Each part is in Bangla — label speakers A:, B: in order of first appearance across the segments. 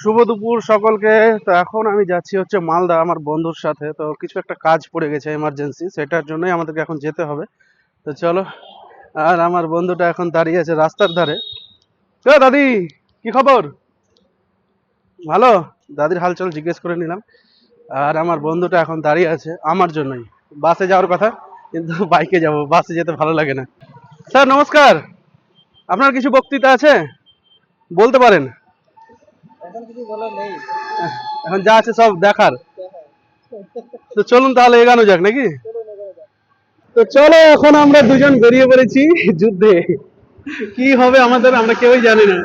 A: শুভ দুপুর সকলকে। তো এখন আমি যাচ্ছি হচ্ছে মালদা আমার বন্ধুর সাথে। তো কিছু একটা কাজ পড়ে গেছে এমার্জেন্সি, সেটার জন্যই আমাদেরকে এখন যেতে হবে। তো চলো। আর আমার বন্ধুটা এখন দাঁড়িয়ে আছে রাস্তার ধারে। দাদি, কি খবর? ভালো। দাদির হালচাল জিজ্ঞেস করে নিলাম। আর আমার বন্ধুটা এখন দাঁড়িয়ে আছে আমার জন্যই। বাসে যাওয়ার কথা, কিন্তু বাইকে যাব, বাসে যেতে ভালো লাগে না। স্যার নমস্কার, আপনার কিছু বক্তৃতা আছে, বলতে পারেন।
B: এখন কিছু বলার নেই।
A: এখন যা আছে সব দেখার। তো চলুন তাহলে এগানো যাক নাকি। তো চলো, এখন আমরা দুজন বেরিয়ে পড়েছি যুদ্ধে। কি হবে আমাদের আমরা কেউই জানি না।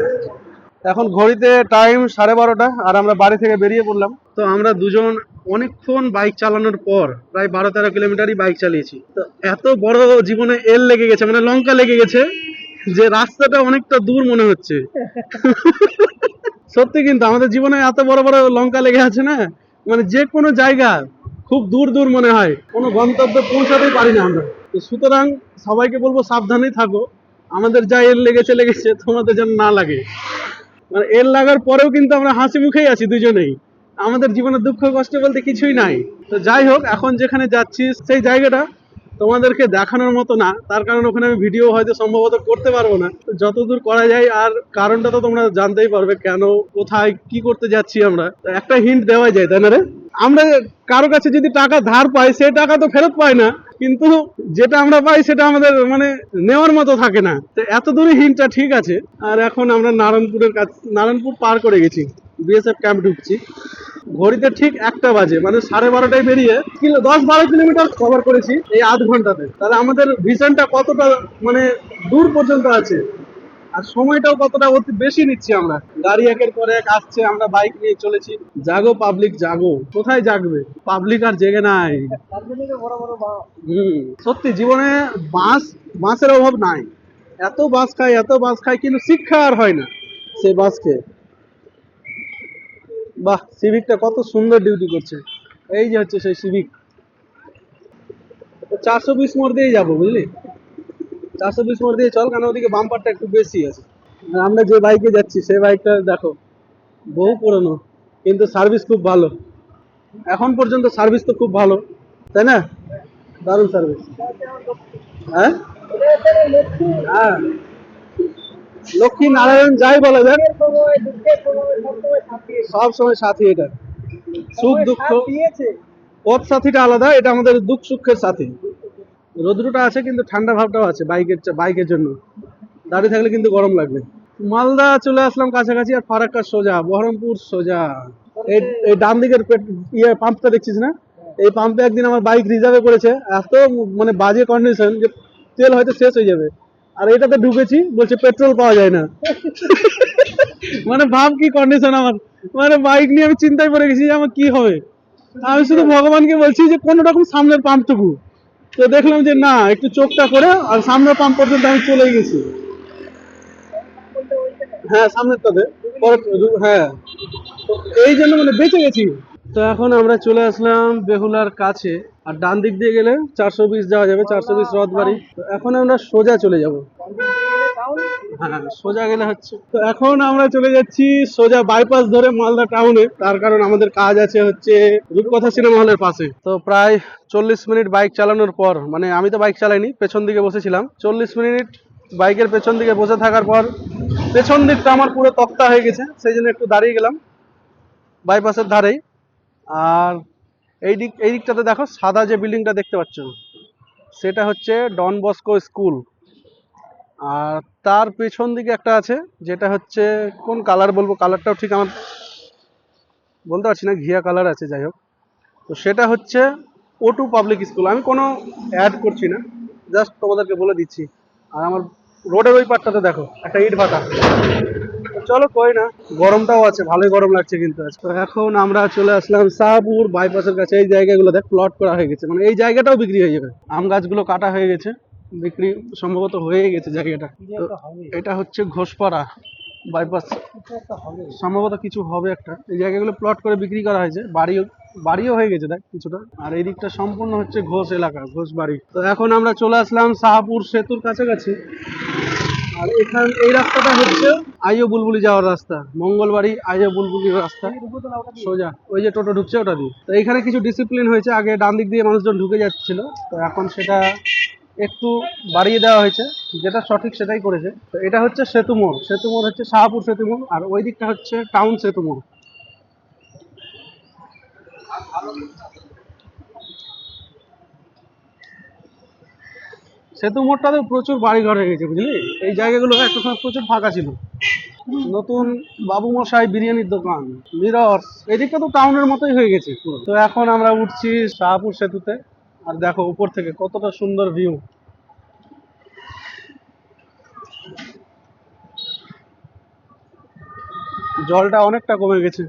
A: এখন ঘড়িতে টাইম 12:30, আর আমরা বাড়ি থেকে বেরিয়ে পড়লাম। তো আমরা দুজন অনেকক্ষণ বাইক চালানোর পর প্রায় 12-13 কিলোমিটারই বাইক চালিয়েছি। তো এত বড় জীবনে এল লেগে গেছে, মানে লঙ্কা লেগে গেছে, যে রাস্তাটা অনেকটা দূর মনে হচ্ছে। সত্যি, কিন্তু আমাদের জীবনে এত বড় বড় লঙ্কা লেগে আছে না, মানে যে কোনো জায়গা খুব দূর দূর মনে হয়, কোনো গন্তব্যে পৌঁছাতেই পারি না আমরা। তো সুতরাং সবাইকে বলবো সাবধানেই থাকো। আমাদের যা এর লেগেছে লেগেছে, তোমাদের যেন না লাগে। মানে এর লাগার পরেও কিন্তু আমরা হাসি মুখেই আছি দুজনেই। আমাদের জীবনে দুঃখ কষ্ট বলতে কিছুই নাই। তো যাই হোক, এখন যেখানে যাচ্ছি সেই জায়গাটা তোমাদেরকে দেখানোর মতো না, তার কারণ ওখানে আমি ভিডিও হয়তো সম্ভবত করতে পারবো না। তো যতদূর করা যায়, আর কারণটা তো তোমরা জানতেই পারবে কেন, কোথায় কি করতে যাচ্ছি আমরা। তো একটা হিন্ট দেওয়া যায়, তাই না রে? আমরা কারো কাছে যদি টাকা ধার পাই, সেই টাকা তো ফেরত পাই না, কিন্তু যেটা আমরা পাই সেটা আমাদের মানে নেওয়ার মতো থাকে না। তো এত দূরে হিন্টটা ঠিক আছে। আর এখন আমরা নারায়ণপুরের কাছে, নারায়ণপুর পার করে গেছি, বিএসএফ ক্যাম্প ঢুকছি। ঘড়িতে ঠিক 1টা বাজে, মানে 12:30টায় বেরিয়ে 10-12 কিলোমিটার কভার করেছি এই আধ ঘন্টাতে। তাহলে আমাদের ভিশনটা কতটা মানে দূর পর্যন্ত আছে, আর সময়টাও কতটা অতি বেশি নিচ্ছি আমরা। গাড়ি একের পর এক আসছে, আমরা বাইক নিয়ে চলেছি। জাগো পাবলিক জাগো, কোথায় জাগবে পাবলিক, আর জেগে নাই।
B: তার জন্যই তো বড় বড় বাস।
A: সত্যি জীবনে বাসের অভাব নাই। এত বাস খাই, কিন্তু শিক্ষা আর হয় না সেই বাসকে। বাহ, সিভিকটা কত সুন্দর ডিউটি করছে। এই যে হচ্ছে সেই সিভিক। 420 মোড় দিয়েই যাবো, বুঝলি? 420 মোড় দিয়ে চল, কারণ ওদিকে বাম্পারটা একটু বেশি আছে। আর আমরা যে বাইকে যাচ্ছি সেই বাইকটা দেখো, বহু পুরনো, কিন্তু সার্ভিস খুব ভালো। এখন পর্যন্ত সার্ভিস তো খুব ভালো, তাই না? দারুণ সার্ভিস। হ্যাঁ, হ্যাঁ, লক্ষ্মী নারায়ণ যাই বলে দেখ,
B: সময় দুঃখের সময় সবসময় সাথী।
A: সব সময় সাথী। এটা সুখ
B: সময়
A: দুঃখ,
B: সাথ দিয়েছে।
A: পথ সাথীটা আলাদা, এটা আমাদের দুঃখ সুখের সাথী। রোদ্রুটা আছে, কিন্তু ঠান্ডা ভাবটাও আছে বাইকের জন্য। দাঁড়িয়ে থাকলে কিন্তু গরম লাগবে। মালদা চলে আসলাম কাছাকাছি, আর ফারাক্কা সোজা, বহরমপুর সোজা। এই এই ডান দিকের পাম্পটা দেখছিস না, এই পাম্পে একদিন আমার বাইক রিজার্ভে করেছে। এত মানে বাজে কন্ডিশন যে তেল হয়তো শেষ হয়ে যাবে। আর এটাতে ঢুকেছি, বলছে পেট্রোল পাওয়া যায় না। মানে ভাব কি কন্ডিশন আমার। মানে বাইক নিয়ে আমি চিন্তায় পড়ে গেছি যে আমার কি হবে। আমি শুধু ভগবানকে বলছি যে কোনো রকম সামনের পাম্পটুকু। তো দেখলাম যে না, একটু চোখটা করে, আর সামনের পাম্প পর্যন্ত আমি চলে গেছি। হ্যাঁ, সামনেরটাতে। হ্যাঁ, তো এই জন্য মানে বেঁচে গেছি। তো এখন আমরা চলে আসলাম বেহুলার কাছে। আর ডান দিক দিয়ে গেলে 420 যাওয়া যাবে, 420 রথবাড়ি। তো এখন আমরা সোজা চলে যাব। হ্যাঁ, সোজা গেলে হচ্ছে। তো এখন আমরা চলে যাচ্ছি সোজা বাইপাস ধরে মালদা টাউনে, তার কারণ আমাদের কাজ আছে হচ্ছে রূপকথা সিনেমা হলের পাশে। তো প্রায় 40 মিনিট বাইক চালানোর পর, মানে আমি তো বাইক চালাইনি, পেছন দিকে বসেছিলাম, 40 মিনিট বাইকের পেছন দিকে বসে থাকার পর পেছন দিকটা আমার পুরো তক্তা হয়ে গেছে, সেই জন্য একটু দাঁড়িয়ে গেলাম বাইপাসের ধারেই। আর এই দিকটাতে দেখো, সাদা যে বিল্ডিংটা দেখতে পাচ্ছ, সেটা হচ্ছে ডন বস্কো স্কুল। আর তার পেছন দিকে একটা আছে, যেটা হচ্ছে কোন কালার বলবো, কালারটাও ঠিক আমার বলতে পারছি না, ঘিয়া কালার আছে, যাই হোক। তো সেটা হচ্ছে O2 পাবলিক স্কুল। আমি কোনো অ্যাড করছি না, জাস্ট তোমাদেরকে বলে দিচ্ছি। আর আমার রোডের ওই পাটটাতে দেখো একটা ইট ভাটা। চলো, কই না, গরমটাও আছে, ভালোই গরম লাগছে কিন্তু আজ। তো এখন আমরা চলে আসলাম শাহপুর বাইপাসের কাছে। এই জায়গাগুলো দেখ, প্লট করা হয়ে গেছে, মানে এই জায়গাটাও বিক্রি হয়ে যাবে। আম গাছগুলো কাটা হয়ে গেছে, বিক্রি সম্ভবত হয়ে গেছে জায়গাটা। তো এটা হচ্ছে ঘোষপাড়া বাইপাস, সম্ভবত কিছু হবে একটা। এই জায়গাগুলো প্লট করে বিক্রি করা হয়েছে, বাড়িও হয়ে গেছে দেখ কিছুটা। আর এই দিকটা সম্পূর্ণ হচ্ছে ঘোষ এলাকা, ঘোষ বাড়ি। তো এখন আমরা চলে আসলাম শাহপুর সেতুর কাছাকাছি। আর এই রাস্তাটা হচ্ছে আইও বুলবুলি যাওয়ার রাস্তা, মঙ্গলবাড়ি আইও বুলবুলির রাস্তা সোজা, ওই যে টোটো ঢুকছে ওটা দিয়ে। তো এখানে কিছু ডিসিপ্লিন হয়েছে, আগে ডান দিক দিয়ে মানুষজন ঢুকে যাচ্ছিল, তো এখন সেটা একটু বাড়িয়ে দেওয়া হয়েছে, যেটা সঠিক সেটাই করেছে। তো এটা হচ্ছে সেতু মোড়, সেতু মোড় হচ্ছে শাহপুর সেতু মোড়, আর ওই দিকটা হচ্ছে টাউন সেতু মোড়। সেতু মোড়টাতে প্রচুর বাড়ি ঘর হয়ে গেছে বুঝলি, এই জায়গাগুলো একটা সময় প্রচুর ফাঁকা ছিল। নতুন বাবু মশাই বিরিয়ানির দোকান, মিরর, এদিকটা তো টাউনের মতোই হয়ে গেছে পুরো। তো এখন আমরা উঠছি শাহপুর সেতুতে, আর দেখো উপর থেকে কতটা সুন্দর ভিউ। জলটা অনেকটা কমে গেছে,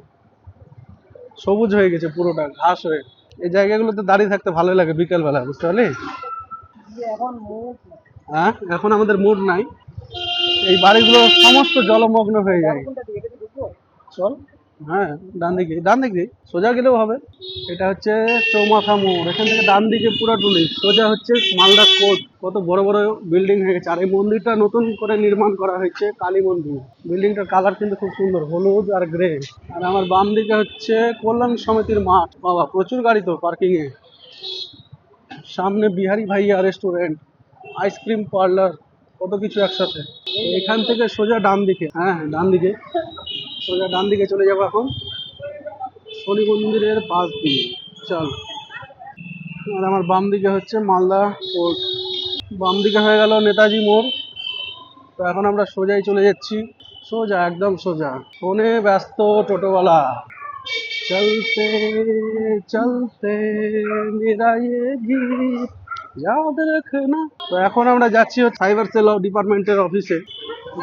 A: সবুজ হয়ে গেছে পুরোটা, ঘাস হয়ে। এই জায়গাগুলোতে দাঁড়িয়ে থাকতে ভালো লাগে বিকেল বেলা, বুঝতে পারলি?
B: এখন মুখ
A: হ্যাঁ, এখন আমাদের মুড নাই, এই বাড়িগুলো সমস্ত জলমগ্ন হয়ে যায়।
B: কোনটা দিকে এটা ঢুকবো?
A: চল, হ্যাঁ, ডান দিকে, ডান দিকে সোজা গেলেও হবে। এটা হচ্ছে চৌমাথা মোড়, এখান থেকে ডান দিকে পুরো টুলি সোজা হচ্ছে মালদা কোর্ট। কত বড় বড় বিল্ডিং হয়ে গেছে, আর এই মন্দিরটা নতুন করে নির্মাণ করা হয়েছে, কালী মন্দির। বিল্ডিংটার কালার কিন্তু খুব সুন্দর, হলুদ আর গ্রে। আর আমার বাম দিকে হচ্ছে কল্যাণ সমিতির মাঠ। বাবা প্রচুর গাড়ি তো পার্কিং এ। সামনে বিহারি ভাইয়া রেস্টুরেন্ট, আইসক্রিম পার্লার, কত কিছু একসাথে। তো এখান থেকে সোজা ডান দিকে, হ্যাঁ হ্যাঁ ডান দিকে, সোজা ডান দিকে চলে যাবো এখন শনি মন্দিরের পাশ দিয়ে। চল, আর আমার বাম দিকে হচ্ছে মালদা পোর্ট, বাম দিকে হয়ে গেল নেতাজি মোড়। তো এখন আমরা সোজাই চলে যাচ্ছি, সোজা একদম সোজা। ফোনে ব্যস্ত টোটোওয়ালা, চলতে চলতে মেরা ইয়ে গীত याद रखना। তো এখন আমরা যাচ্ছি সাইবার সেল ডিপার্টমেন্টের অফিসে,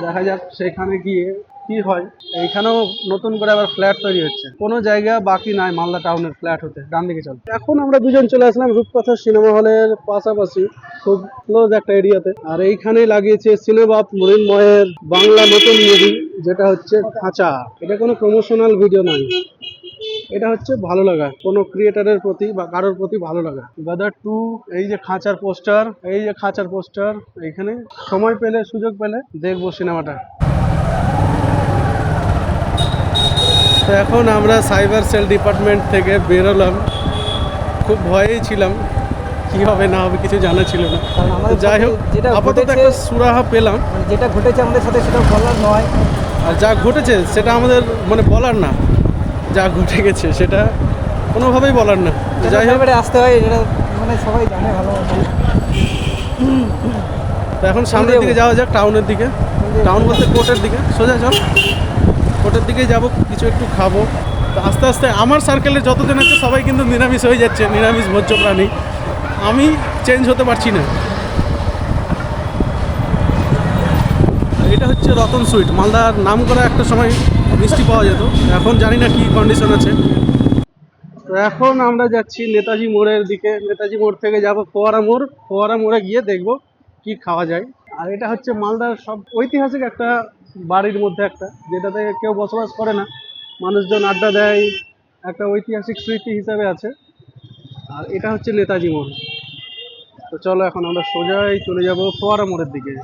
A: দেখা যাক সেখানে গিয়ে কি হয়। এইখানেও নতুন করে আবার ফ্ল্যাট তৈরি হচ্ছে, কোনো জায়গা বাকি নাই মালদা টাউনের ফ্ল্যাট হতে। ডান দিকে চল। এখন আমরা দুজন চলে আসলাম রূপকথা সিনেমা হলের পাশাপাশি, খুব ক্লোজ একটা এরিয়াতে। আর এইখানে লাগিয়েছে সিনেবাপ মৃন্ময়ের বাংলা নতুন মুভি, যেটা হচ্ছে খাঁচা। এটা কোনো প্রমোশনাল ভিডিও নয়, এটা হচ্ছে ভালো লাগা কোনো ক্রিয়েটারের প্রতি বা কারোর প্রতি ভালো লাগা। গাদার 2, এই যে খাঁচার পোস্টার, এই যে খাঁচার পোস্টার, এইখানে সময় পেলে সুযোগ পেলে দেখবো সিনেমাটা। তো এখন আমরা সাইবার সেল ডিপার্টমেন্ট থেকে বেরোলাম, খুব ভয়েই ছিলাম, কি হবে না হবে কিছু জানা ছিল না।
B: কারণ আমাদের
A: যাই হোক,
B: যেটা
A: আপাতত
B: ঘটেছে,
A: একটা সুরাহা পেলাম।
B: মানে যেটা ঘটেছে আমাদের সাথে সেটা বলার নয়,
A: আর যা ঘটেছে সেটা আমাদের মানে বলার না, যা ঘটে গেছে সেটা কোনোভাবেই বলার না। যাই হোক,
B: এবারে আসতে হয়, এটা মানে সবাই জানে ভালো মতো।
A: তো এখন সামনের দিকে যাওয়া যাক, টাউনের দিকে। টাউন বলতে কোর্টের দিকে, সোজা চল, কোর্টের দিকেই যাবো, কিছু একটু খাবো। তো আস্তে আস্তে আমার সার্কেলে যতজন আছে সবাই কিন্তু নিরামিষ হয়ে যাচ্ছে, নিরামিষ ভোজ্য প্রাণী। আমি চেঞ্জ হতে পারছি না। এটা হচ্ছে রতন সুইট, মালদার নাম করা একটা সময় মিষ্টি পাওয়া যেত, এখন জানি না কি কন্ডিশন আছে। তো এখন আমরা যাচ্ছি নেতাজি মোড়ের দিকে, নেতাজি মোড় থেকে যাব ফোয়ারা মোড়, ফোয়ারা মোড়ে গিয়ে দেখব কি খাওয়া যায়। আর এটা হচ্ছে মালদার সব ঐতিহাসিক একটা বাড়ির মধ্যে একটা, যেটাতে কেউ বসবাস করে না, মানুষজন আড্ডা দেয়, একটা ঐতিহাসিক স্মৃতি হিসাবে আছে। আর এটা হচ্ছে নেতাজি মোড়। তো চলো এখন আমরা সোজাই চলে যাব ফোয়ারা মোড়ের দিকে।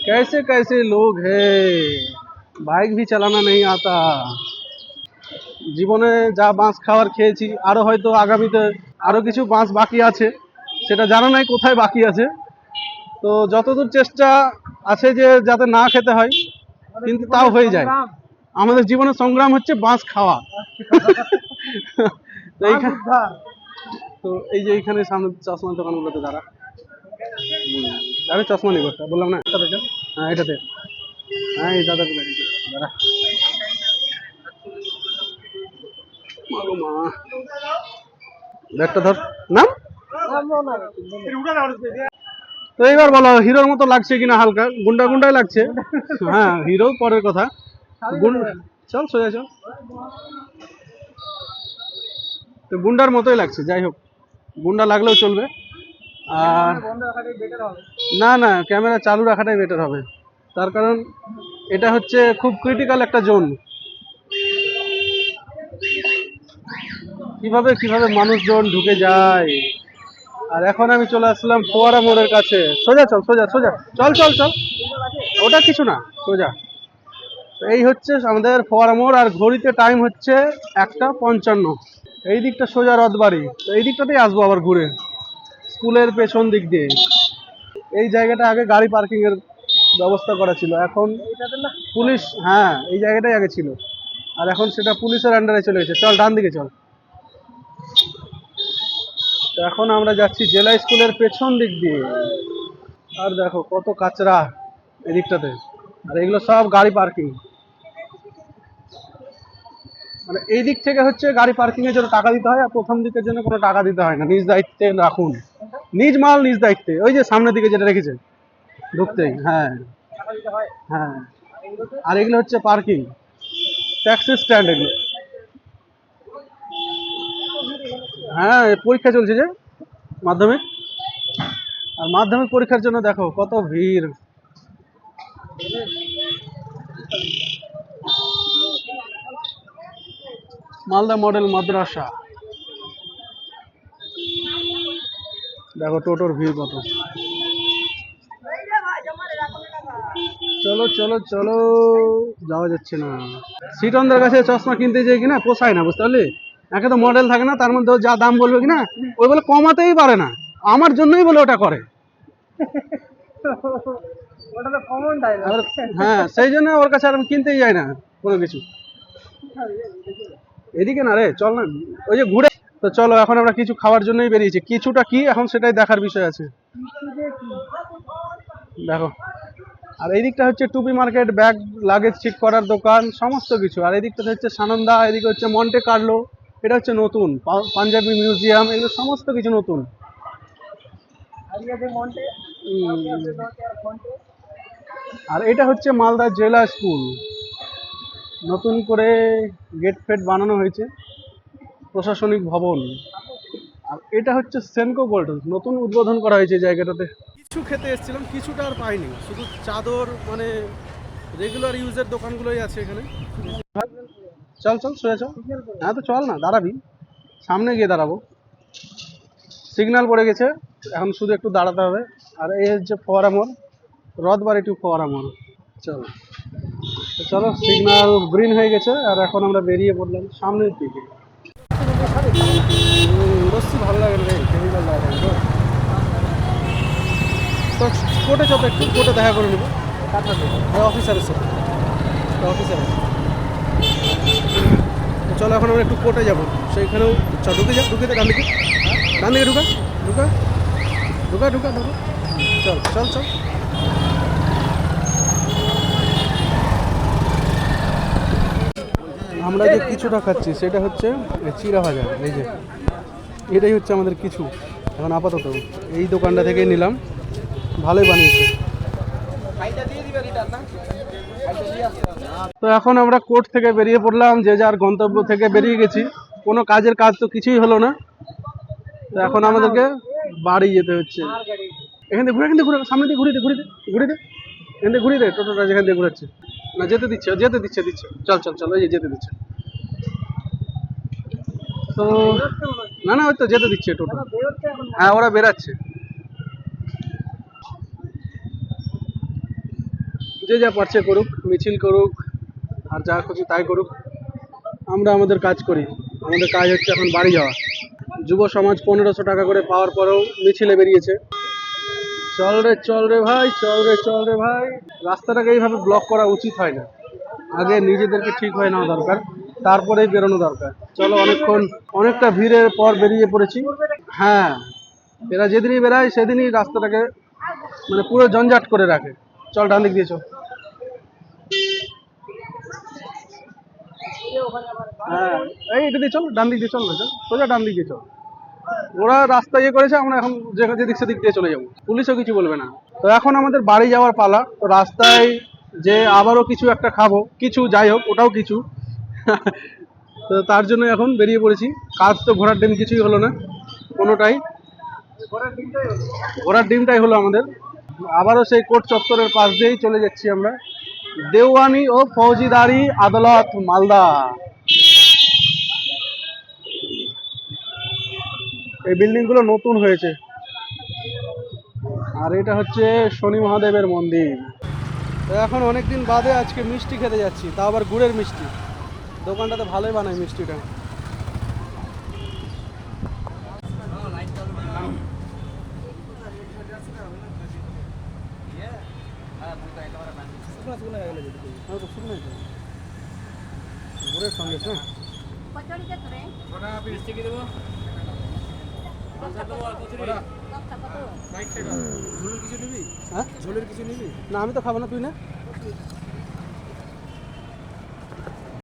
A: कैसे कैसे लोग हैं, বাইক भी চালানা নেই আতা। জীবনে যা বাঁশ খাওয়ার খেয়েছি, আরো হয়তো আগামীতে আরো কিছু বাঁশ বাকি আছে, সেটা জানা নাই কোথায় বাকি আছে। তো যতদূর চেষ্টা আছে যে যাতে না খেতে হয়, কিন্তু তাও হয়ে যায়। আমাদের জীবনের সংগ্রাম হচ্ছে বাঁশ খাওয়া। তো এইখানে, তো এই যে এইখানে সামনে চশমার দোকানগুলোতে দাঁড়া, আমি চশমা নিব, বললাম না এটা দেখে, হ্যাঁ এটাতে, হ্যাঁ এই দাদা দাঁড়া, মা ব্যাগটা ধর, নাম। তো এবার বলো হিরোর মতো লাগছে কিনা, হালকা গুন্ডা গুন্ডাই লাগছে। হ্যাঁ হিরো পরের কথা, চল সোজা চল। তো গুন্ডার মতোই লাগছে, যাই হোক গুন্ডা লাগলেও চলবে। আর না না, ক্যামেরা চালু রাখাটাই বেটার হবে, তার কারণ এটা হচ্ছে খুব ক্রিটিক্যাল একটা জোন। কিভাবে কিভাবে মানুষজন ঢুকে যায়। আর এখন আমি চলে আসলাম ফোয়ারা মোড়ের কাছে, সোজা চল, সোজা সোজা চল চল চল। ওটা কিছু না, সোজা। এই হচ্ছে আমাদের ফোয়ারা মোড়, আর ঘড়িতে টাইম হচ্ছে 1:55। এই দিকটা সোজা রথবাড়ি, তো এই দিকটাতেই আসবো আবার ঘুরে, স্কুলের পেছন দিক দিয়ে। এই জায়গাটা আগে গাড়ি পার্কিং এর ব্যবস্থা করা ছিল, এখন পুলিশ, হ্যাঁ এই জায়গাটাই আগে ছিল, আর এখন সেটা পুলিশের আন্ডারে চলে গেছে। চল ডান দিকে চল। তো এখন আমরা যাচ্ছি জেলা স্কুলের পেছন দিক দিয়ে। আর দেখো কত কাচরা এদিকটাতে, আর এগুলো সব গাড়ি পার্কিং। মানে এই দিক থেকে হচ্ছে গাড়ি পার্কিং এর জন্য টাকা দিতে হয়, আর প্রথম দিকের জন্য কোনো টাকা দিতে হয় না, নিজ দায়িত্বে রাখুন, নিজ মাল নিজ দায়িত্বে। ওই যে সামনের দিকে যেটা রেখেছে ঢুকতেই, হ্যাঁ হ্যাঁ। আর এগুলো হচ্ছে পার্কিং, ট্যাক্সি স্ট্যান্ড এগুলো। হ্যাঁ পরীক্ষা চলছে যে মাধ্যমিক, আর মাধ্যমিক পরীক্ষার জন্য দেখো কত ভিড়। মালদা মডেল মাদ্রাসা, দেখো টোটোর ভিড় কত। চলো চলো চলো, যাওয়া যাচ্ছে না। সিটনদের কাছে চশমা কিনতে যাই কিনা পোষায় না, বুঝতে পারলি। একে তো মডেল থাকে না, তার মধ্যে যা দাম বলবে কিনা ওই বলে কমাতেই পারে না, আমার জন্যই বলে ওটা করে।
B: ওটা তো কমন ডায়লগ।
A: হ্যাঁ সেই জন্য ওর কাছে আর আমি কিনতেই যাই না কোনো কিছু। এদিকে না রে, চল না ওই যে ঘুরে। তো চলো এখন আমরা কিছু খাওয়ার জন্যই বেরিয়েছি, কিছুটা কি এখন সেটাই দেখার বিষয় আছে। দেখো, আর এই দিকটা হচ্ছে টুপি মার্কেট, ব্যাগ লাগেজ ঠিক করার দোকান, সমস্ত কিছু। আর এই দিকটা হচ্ছে সানন্দা, এদিকে হচ্ছে মন্টে কার্লো, এটা হচ্ছে নতুন পাঞ্জাবি মিউজিয়াম, এগুলো সমস্ত কিছু নতুন। আর এটা হচ্ছে মালদা জেলা স্কুল, নতুন করে গেট ফেট বানানো হয়েছে, প্রশাসনিক ভবন। আর এটা হচ্ছে সেনকো গোল্ড, নতুন উদ্বোধন করা হয়েছে জায়গাটাতে। কিছু খেতে এসেছিলাম, কিছুটা আর পাইনি, শুধু চাদর, মানে রেগুলার ইউজের দোকানগুলোই আছে এখানে। চল চল সোজা চল। হ্যাঁ তো চল না, দাঁড়াবি, সামনে গিয়ে দাঁড়াবো, সিগন্যাল পড়ে গেছে, এখন শুধু একটু দাঁড়াতে হবে। আর এই হচ্ছে ফোয়ারা মোড়, রথবাড়ি টু ফোয়ারা মোড়। চলো তো চলো, সিগন্যাল গ্রিন হয়ে গেছে, আর এখন আমরা বেরিয়ে পড়লাম সামনের দিকে। বসছি ভালো লাগে না রে, কেমিক্যাল লাগে না তো। কোর্টে চলো, একটু কোর্টে দেখা করে নেবো অফিসারের সাথে, অফিসার। চলো এখন আমরা একটু কোর্টে যাবো, সেইখানেও চল ঢুকে যা, ঢুকে ডান দিকে, ডান দিকে ঢুকা ঢুকা ঢুকা ঢুকা ঢুকা। চল চল চল। আমরা যে কিছুটা খাচ্ছি সেটা হচ্ছে চিড়া ভাজা, এই যে এটাই হচ্ছে আমাদের কিছু এখন আপাতত। এই দোকানটা থেকেই নিলাম, ভালোই বানিয়েছে। তো এখন আমরা কোর্ট থেকে বেরিয়ে পড়লাম, যে যার গন্তব্য থেকে বেরিয়ে গেছি, কোনো কাজের কাজ তো কিছুই হলো না। তো এখন আমাদেরকে বাড়ি যেতে হচ্ছে। এখান থেকে ঘুরে, এখান থেকে ঘুরে, সামনে দিয়ে ঘুরে দে, ঘুরে দে, ঘুরে দে, এখান থেকে ঘুরে দে, টোটোটা যেখান দিয়ে ঘুরাচ্ছে। না যেতে দিচ্ছে, যেতে দিচ্ছে, দিচ্ছে। চল চল চল, ওই যে যেতে দিচ্ছে। তো না না, ওই তো যেতে দিচ্ছে টোটো, হ্যাঁ ওরা বেরাচ্ছে। যে যা পারছে করুক, মিছিল করুক, আর যা খুশি তাই করুক, আমরা আমাদের কাজ করি। আমাদের কাজ হচ্ছে এখন বাড়ি যাওয়া। যুব সমাজ 1500 টাকা করে পাওয়ার পরেও মিছিলে বেরিয়েছে। চল রে চল রে ভাই, চল রে চল রে ভাই। রাস্তাটাকে এইভাবে ব্লক করা উচিত হয় না, আগে নিজেদেরকে ঠিক হয়ে নেওয়া দরকার, তারপরেই বেরোনো দরকার। চলো, অনেকটা ভিড়ের পর বেরিয়ে পড়েছি। হ্যাঁ, এরা যেদিনই বেরায় সেদিনই রাস্তাটাকে মানে পুরো জঞ্জাট করে রাখে। চল ডান দিক দিয়ে চল। হ্যাঁ এই এটা দিয়ে চল, ডান দিক দিয়ে চল না, চল সোজা ডান দিক দিয়ে চল। ওরা রাস্তা ইয়ে করেছে, আমরা এখন যেদিক সেদিক দিয়ে চলে যাবো, পুলিশও কিছু বলবে না। তো এখন আমাদের বাড়ি যাওয়ার পালা। তো রাস্তায় যে আবারও কিছু একটা খাবো, কিছু যাই হোক ওটাও কিছু। তো তার জন্য এখন বেরিয়ে পড়েছি। কাজ তো ঘোড়ার ডিম কিছুই হলো না, কোনোটাই। ঘোড়ার ডিমটাই হলো আমাদের। আবারও সেই কোর্ট চত্বরের পাশ দিয়েই চলে যাচ্ছি আমরা, দেওয়ানি ও ফৌজিদারি আদালত মালদা। এই বিল্ডিং গুলো নতুন হয়েছে। আর এটা হচ্ছে শনি মহাদেবের মন্দির। তো এখন অনেক দিন বাদে আজকে মিষ্টি খেতে যাচ্ছি, তাও আবার গুড়ের মিষ্টি। দোকানটাতে ভালোই বানায় মিষ্টিটা। গুড়ের সঙ্গে তো
C: কচুরি কত রে?
A: হ্যাঁ, না আমি তো খাবো না, তুই না।